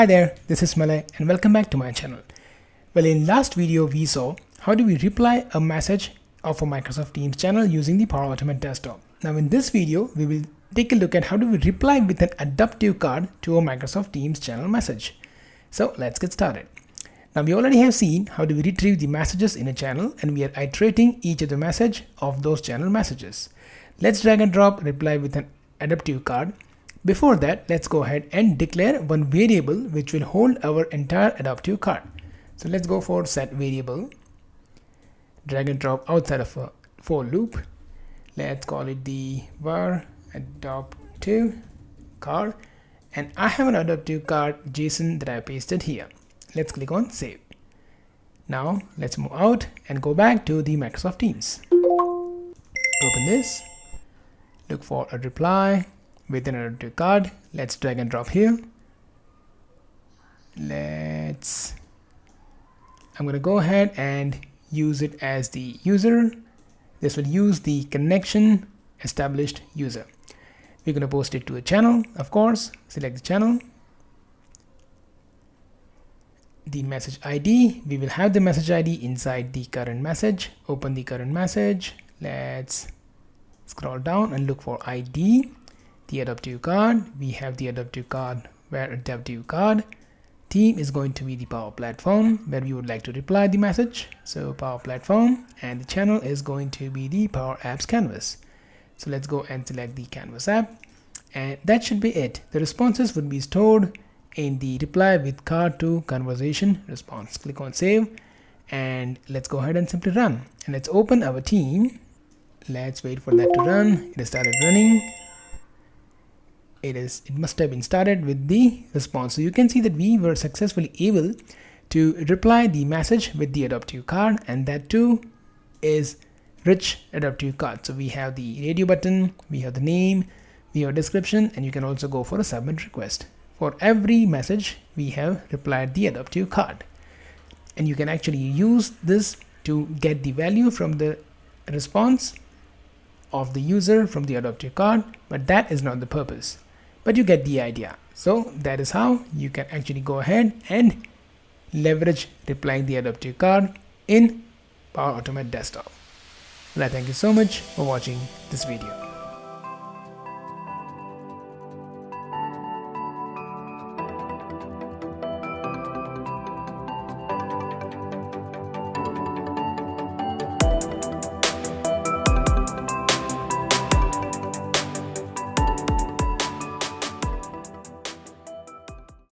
Hi there, this is Malay and welcome back to my channel. Well, in last video we saw how do we reply a message of a Microsoft Teams channel using the Power Automate desktop. Now in this video we will take a look at how do we reply with an adaptive card to a Microsoft Teams channel message. So let's get started. Now we already have seen how do we retrieve the messages in a channel, and we are iterating each of the message of those channel messages. Let's drag and drop reply with an adaptive card. Before that, let's go ahead and declare one variable which will hold our entire adaptive card. So let's go for set variable, drag and drop outside of a for loop. Let's call it the var adaptive card, and I have an adaptive card JSON that I pasted here. Let's click on save. Now let's move out and go back to the Microsoft Teams. Open this, look for a reply with an adaptive card. Let's drag and drop here. I'm going to go ahead and use it as the user. This will use the connection established user. We're going to post it to a channel, of course. Select the channel. The message ID, we will have the message ID inside the current message. Open the current message. Let's scroll down and look for ID. The adaptive card, we have the adaptive card where adaptive card theme is going to be the Power Platform where we would like to reply the message. So Power Platform, and the channel is going to be the Power Apps Canvas. So let's go and select the Canvas app, and that should be it. The responses would be stored in the reply with card to conversation response. Click on save, and let's go ahead and simply run, and let's open our team. Let's wait for that to run. It has started running. It must have been started with the response. So you can see that we were successfully able to reply the message with the adaptive card, and that too is rich adaptive card. So we have the radio button, we have the name, we have description, and you can also go for a submit request. For every message we have replied the adaptive card, and you can actually use this to get the value from the response of the user from the adaptive card, but that is not the purpose. But you get the idea. So that is how you can actually go ahead and leverage replying the adaptive card in Power Automate desktop. Well, I thank you so much for watching this video.